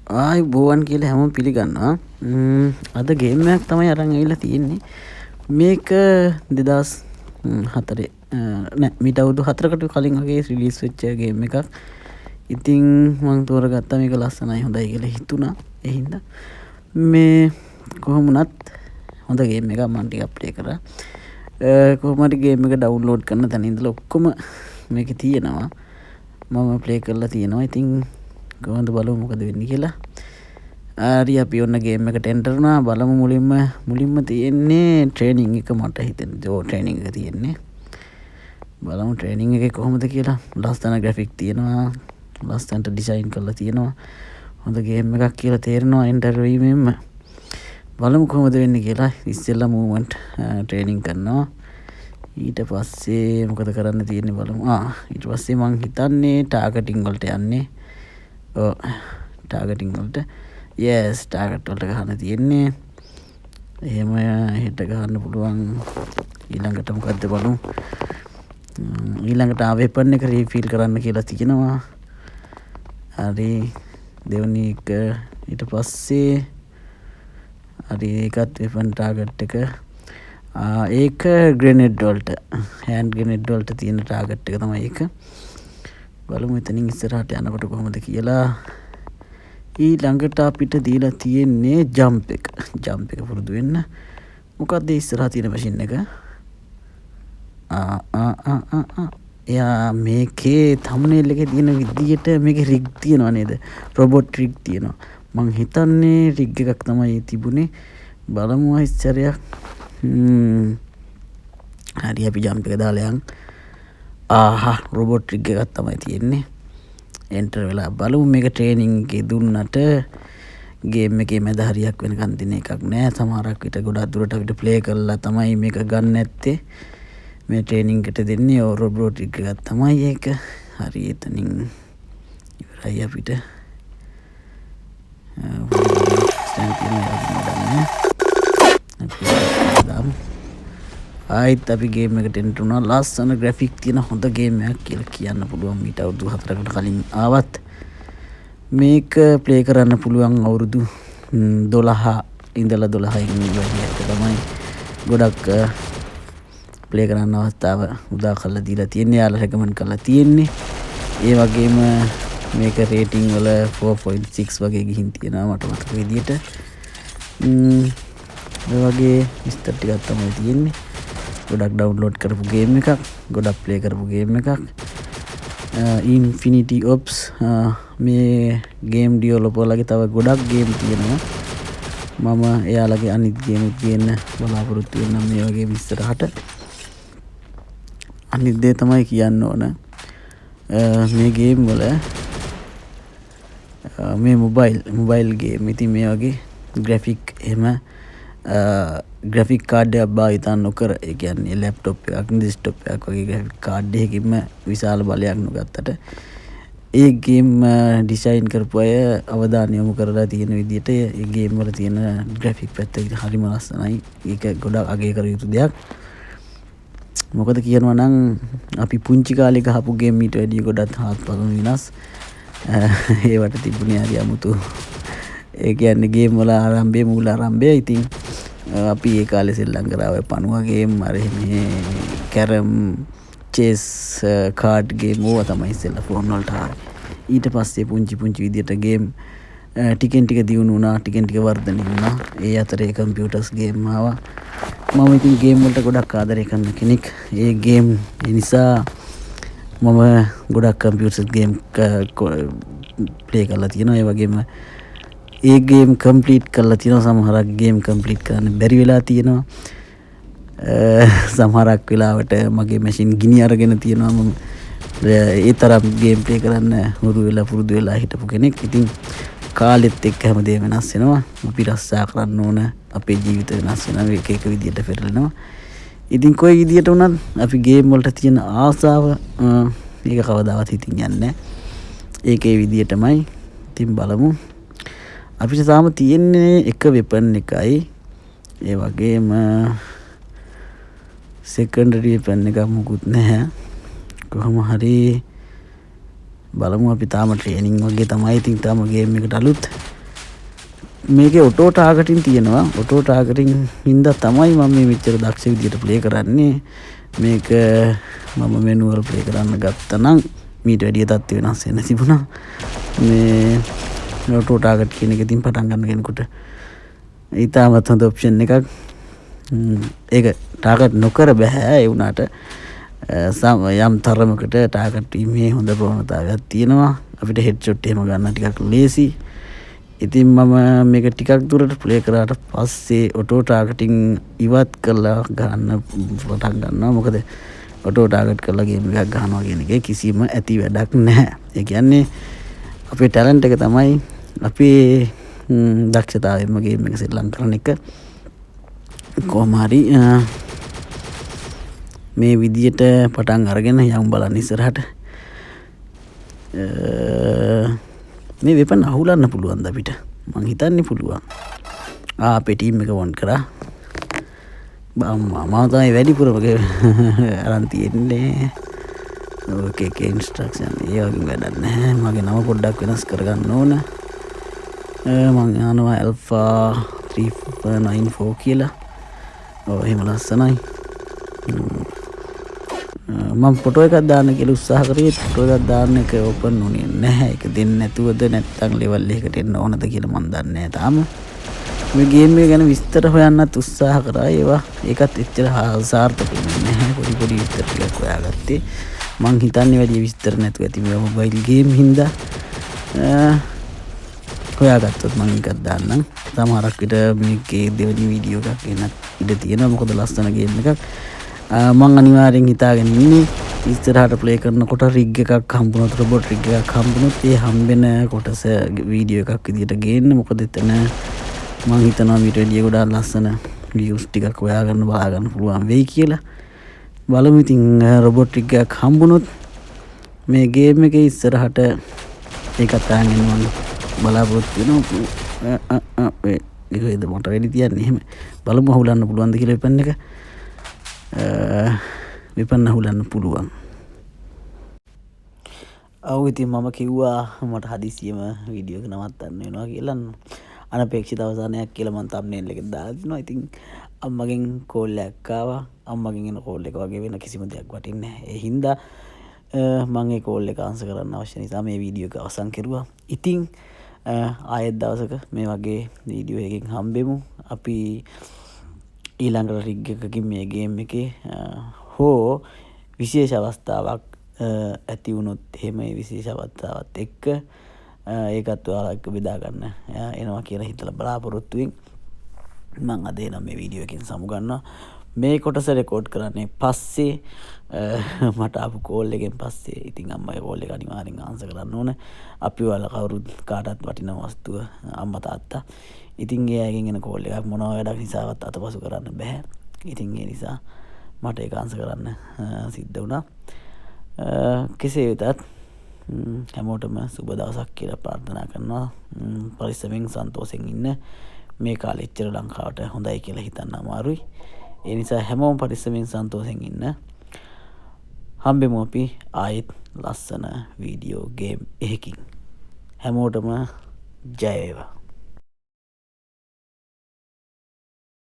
ආයි බෝවන් කියලා හැමෝම පිළිගන්නවා. අද ගේම් එකක් තමයි අරන් ඇවිල්ලා තියෙන්නේ. මේක 2004 නෑ මීට අවුරුදු 4කට කලින් වගේ රිලීස් වෙච්ච ගේම් එකක්. ඉතින් මම තෝරගත්තා මේක ලස්සනයි හොඳයි කියලා හිතුණා. ඒ හින්දා මේ කොහොම වුණත් හොඳ ගේම් එකක් මම ටිකක් ප්ලේ කරා. කොහොම හරි ගේම් එක ඩවුන්ලෝඩ් කරන තැන ඉඳලා ඔක්කොම මේකේ තියෙනවා. මම ප්ලේ කරලා තියෙනවා. ඉතින් කොහොමද බලමු මොකද වෙන්නේ කියලා. හරි අපි ඔන්න ගේම් එකට එන්ටර් වුණා. බලමු මුලින්ම තියෙන්නේ ට්‍රේනින් එක මට හිතෙන්නේ. ඕ ට්‍රේනින් එක තියෙන්නේ. බලමු ට්‍රේනින් එකේ කොහොමද කියලා. ලස්සන ග්‍රැෆික් තියෙනවා. ලස්සනට ඩිසයින් කරලා තියෙනවා. හොඳ ගේම් එකක් කියලා තේරෙනවා එන්ටර් වීමෙන්ම. බලමු කොහොමද වෙන්නේ කියලා. ඉස්සෙල්ලා මූව්මන්ට් ට්‍රේනින් කරනවා. ඊට පස්සේ මොකද කරන්න තියෙන්නේ බලමු. ඊට පස්සේ මං හිතන්නේ ටාගටින් වලට යන්නේ. ටාගටින් වලට yes ටාගට් වලට ගහන්න තියෙන්නේ. එහෙම හෙට ගහන්න පුළුවන්. ඊළඟට මොකද්ද බලමු. ඊළඟට වෙපන් එක රීෆිල් කරන්න කියලා තියෙනවා. හරි දෙවෙනි එක ඊට පස්සේ හරි ඒකත් වෙපන් ටාගට් එක ඒක ග්‍රෙනේඩ් වලට හෑන්ඩ් ග්‍රෙනේඩ් වලට තියෙන ටාගට් එක තමයි ඒක. බලමු එතනින් ඉස්සරහට යනකොට කොහොමද කියලා. ඊළඟට අපිට දීලා තියෙන්නේ ජම්ප් එක. ජම්ප් එක පුරුදු වෙන්න. මොකක්ද ඉස්සරහ තියෙන මැෂින් එක? එයා මේකේ thumbnail එකේ තියෙන විදියට මේකේ රිග් තියනවා නේද? රොබොට් රිග් තියනවා. මං හිතන්නේ රිග් එකක් තමයි තිබුණේ. බලමු ඉස්සරයක්. හරි අපි ජම්ප් එක දාලා යන්. රොබොට් රිග් එකක් තමයි තියෙන්නේ. එන්ටර් වෙලා බලමු මේක ට්‍රේනින් එකේ දුන්නට ගේම් එකේ මැද හරියක් වෙනකන් දින එකක් නෑ. සමහරක් විට ගොඩක් දුරට අපිට ප්ලේ කරලා තමයි මේක ගන්න නැත්තේ. මේ ට්‍රේනින් එකට දෙන්නේ රොබොට් රිග් එකක් තමයි ඒක. හරි එතනින් ඉවරයි අපිට. ආයිත් අපි ගේම් එකට එන්ටර් වුණා. ලස්සන ග්‍රැෆික් තියෙන හොඳ ගේම් එකක් කියලා කියන්න පුළුවන්. මීට අවුරුදු 4කට කලින් ආවත් මේක ප්ලේ කරන්න පුළුවන් අවුරුදු 12 ඉඳලා 12න් වැඩියට තමයි ගොඩක් ප්ලේ කරන්න අවස්ථාව උදා කරලා දීලා තියෙන්නේ. යාළුවා රෙකමන්ඩ් කරලා තියෙන්නේ. ඒ වගේම මේක රේටිං වල 4.6 වගේ ගිහින් තියෙනවා මට මතක විදියට. ඒ වගේ විස්තර ටිකක් තමයි තියෙන්නේ. ගොඩක් ඩවුන්ලෝඩ් කරපු ගේම් එකක්. ගොඩක් ප්ලේ කරපු ගේම් එකක්. ඉන්ෆිනිටි ඔප්ස් මේ ගේම් ඩිවෙලොපර්ලාගේ තව ගොඩක් ගේම් තියෙනවා. මම එයාලගේ අනිත් ගේම් ගේන්න බලාපොරොත්තු වෙනවා මේ වගේ විස්තරහට. අනිත් දේ තමයි කියන්න ඕන. මේ ගේම් වල මේ මොබයිල් ගේම් ඉතින් මේ වගේ ග්‍රැෆික් එහෙම ග්‍රැෆික් කාඩ් එකක් භාවිත නොකර, ඒ කියන්නේ ලැප්ටොප් එකක් ඩෙස්ක්ටොප් එකක් වගේ ග්‍රැෆික් කාඩ් එකකින්ම විශාල බලයක් නොගත්තට ඒ ගේම් ඩිසයින් කරපු අය අවධානය යොමු කරලා තියෙන විදිහට ඒ ගේම් වල තියෙන ග්‍රැෆික් පැත්ත හරිම ලස්සනයි. ඒක ගොඩක් අගය කර යුතු දෙයක්. මොකද කියනවා නම් අපි පුංචි කාලේ ගහපු ගේම් ඊට වැඩිය ගොඩක් හාත්පසම වෙනස්. ඒවට තිබුණේ හරි අමුතු. ඒ කියන්නේ ගේම් වල ආරම්භයේ මූල ආරම්භය. ඉතින් අපි ඒ කාලේ සෙල්ලම් කරා ඔය පණුවා ගේම් අර මේ කැරම් චෙස් කාඩ් ගේම් ඕවා තමයි ඉස්සෙල්ලා ෆෝන් වලට ආවේ. ඊට පස්සේ පුංචි විදියට ගේම් ටිකෙන් ටික දියුණු වුණා, ටිකෙන් ටික වර්ධනය වුණා. ඒ අතරේ කම්පියුටර්ස් ගේම් ආවා. මම ඉතින් ගේම් වලට ගොඩක් ආදරය කරන කෙනෙක්. ඒ ගේම් නිසා මම ගොඩක් කම්පියුටර් ගේම් ප්ලේ කරලා තියෙනවා. ඒ වගේම ඒ ගේම් කම්ප්ලීට් කරලා තියෙනවා. සමහරක් ගේම් කම්ප්ලීට් කරන්න බැරි වෙලා තියෙනවා. සමහරක් වෙලාවට මගේ මැෂින් ගිනි අරගෙන තියෙනවා. මම ඒ තරම් ගේම් ප්ලේ කරන්න හුරු වෙලා පුරුදු වෙලා හිටපු කෙනෙක්. ඉතින් කාලෙත් එක්ක හැමදේම වෙනස් වෙනවා. අපි රස්සා කරන්න ඕන. අපේ ජීවිත වෙනස් වෙනවා. එක එක විදියට පෙරලෙනවා. ඉතින් කොයි විදියට වුණත් අපි ගේම් වලට තියෙන ආසාව ඒක කවදාවත් හිතින් යන්නේ නැහැ. ඒකේ විදියටමයි. ඉතින් බලමු. අපිට තාම තියෙන්නේ එක වෙපන් එකයි. ඒ වගේම සෙකන්ඩරි වෙපන් එකක් මොකුත් නැහැ. කොහොම හරි බලමු. අපි තාම ට්‍රේනින් වගේ තමයි. ඉතින් තාම ගේම් එකට අලුත්. මේකේ ඔටෝ ටාගටින් තියෙනවා. ඔටෝ ටාගටින් හින්දා තමයි මම මේ මෙච්චර දක්ෂ විදියට ප්ලේ කරන්නේ. මේක මම මෙනුවල් ප්ලේ කරන්න ගත්තනම් මීට වැඩිය තත්ත්ව වෙනස් වෙන්න තිබුණා. මේ ඔටෝ ටාගට් කියන එක ඉතින් පටන් ගන්න කෙනෙකුට ඉතාමත් හොඳ ඔප්ෂන් එකක්. ඒක ටාගට් නොකර බෑ. ඒ වුණාට යම් තරමකට ටාගට් වීමේ හොඳ ප්‍රවණතාවයක් තියෙනවා. අපිට හෙඩ්ෂොට් එහෙම ගන්න ටිකක් ලේසි. ඉතින් මම මේක ටිකක් දුරට ප්ලේ කරාට පස්සේ ඔටෝ ටාගටින් ඉවත් කරලා ගන්න පටන් ගන්නවා. මොකද ඔටෝ ටාගට් කරලා ගේම් එකක් ගන්නවා කියන එකේ කිසිම ඇති වැඩක් නැහැ. ඒ කියන්නේ අපේ ටැලන්ට් එක තමයි අපේ දක්ෂතාවයෙන්ම ගේම් එක සෙල්ලම් කරන එක. කොහොම හරි මේ විදියට පටන් අරගෙන යමු බලන්න ඉස්සරහට. මේ වෙපන් අහුලන්න පුළුවන්ද අපිට? මං හිතන්නේ පුළුවන්. අපේ ටීම් එක වොන් කරා. මම තමයි වැඩිපුරම අරන් තියෙන්නේ. ඕකේ ඉන්ස්ට්‍රක්ෂන් ඒ වගේ වැඩක් නැහැ. මගේ නම පොඩ්ඩක් වෙනස් කරගන්න ඕන. මං යනවා ඇල්ෆා 394 කියලා. ඔව් එහෙම ලස්සනයි. මම ෆොටෝ එකක් දාන්න කියලා උත්සාහ කරේ. ෆොටෝ එකක් දාන්න එක ඕපන් වුණේ නැහැ. ඒක දෙන්නේ නැතුවද නැත්නම් ලෙවල් එකකට එන්න ඕනද කියලා මම දන්නේ නැහැ තාම. මේ ගේම් එක ගැන විස්තර හොයන්නත් උත්සාහ කරා. ඒකත් එච්චර සාර්ථක වෙන්නේ නැහැ. පොඩි විස්තර ටිකක් හොයාගත්තේ. මං හිතන්නේ වැඩි විස්තර නැතුව ඇති මේ මොබයිල් ගේම් හින්දා. හොයාගත්තොත් මම එකක් දාන්නම්. සමහරක් විට මේකේ දෙවෙනි වීඩියෝ එකක් එන්නත් ඉඩ තියෙනවා. මොකද ලස්සන ගේම් එකක්. මං අනිවාර්යෙන් හිතාගෙන ඉන්නේ ඉස්සරහට ප්ලේ කරනකොට රිග් එකක් හම්බුනොත්, රොබොට් රිග් එකක් හම්බුනොත් ඒ හම්බෙන කොටස වීඩියෝ එකක් විදියට ගේන්න. මොකද එතන මං හිතනවා මීට වැඩිය ගොඩාක් ලස්සන views ටිකක් හොයාගන්න බලාගන්න පුළුවන් වෙයි කියලා. බලමු ඉතින් රොබොට් රිග් එකක් හම්බුනොත් මේ ගේම් එකේ ඉස්සරහට ඒකත් ආගෙන මම බලාපොරොත්තු වෙනවා. ඒකද මට වෙඩි තියන්නේ එහෙම. බලමු අහුලන්න පුළුවන්ද කියලා වෙපන් එක. වෙපන් අහුලන්න පුළුවන්. ඔව් ඉතින් මම කිව්වා මට හදිසියෙම වීඩියෝ එක නවත්තන්න වෙනවා කියලා. අනපේක්ෂිත අවසානයක් කියලා මම thumbnail එකේ දාලා තිනවා. ඉතින් අම්මගෙන් කෝල් එකක් ආවා. අම්මගෙන් එන කෝල් එක වගේ වෙන කිසිම දෙයක් වටින්නේ නැහැ. ඒ හින්දා මම ඒ කෝල් එක ආන්සර් කරන්න අවශ්‍ය නිසා මේ වීඩියෝ එක අවසන් කරුවා. ඉතින් ආයෙත් දවසක මේ වගේ වීඩියෝ එකකින් හම්බෙමු. අපි ඊළඟට රිග් එකකින් මේ ගේම් එකේ හෝ විශේෂ අවස්ථාවක් ඇති වුණොත් එහෙම ඒ විශේෂ අවස්ථාවත් එක්ක ඒකත් ඔයාලා එක්ක බෙදා ගන්න එනවා කියලා හිතලා බලාපොරොත්තු වෙමින් මම අද එනම් මේ වීඩියෝ එකෙන් සමු ගන්නවා. මේ කොටස රෙකෝඩ් කරන්නේ පස්සේ මට ආපු කෝල් එකෙන් පස්සේ. ඉතින් අම්මගේ කෝල් එක අනිවාර්යෙන් ආන්සර් කරන්න ඕන. අපි ඔයාලා කවුරුත් කාටවත් වටිනා වස්තුව අම්මා තාත්තා. ඉතින් ඒ අයගෙන් එන කෝල් එකක් මොනවා වැඩක් නිසාවත් අතපසු කරන්න බෑ. ඉතින් ඒ නිසා මට ඒක ආන්සර් කරන්න සිද්ධ වුණා. කෙසේ වෙතත් හැමෝටම සුබ දවසක් කියලා ප්‍රාර්ථනා කරනවා. පරිස්සමෙන් සන්තෝෂෙන් ඉන්න. මේ කාලේ එච්චර ලංකාවට හොඳයි කියලා හිතන්න අමාරුයි. ඒ නිසා හැමෝම පරිස්සමෙන් සන්තෝෂෙන් ඉන්න. හම්බෙමු අපි ආයෙත් ලස්සන වීඩියෝ ගේම් එකකින්. හැමෝටම ජය වේවා.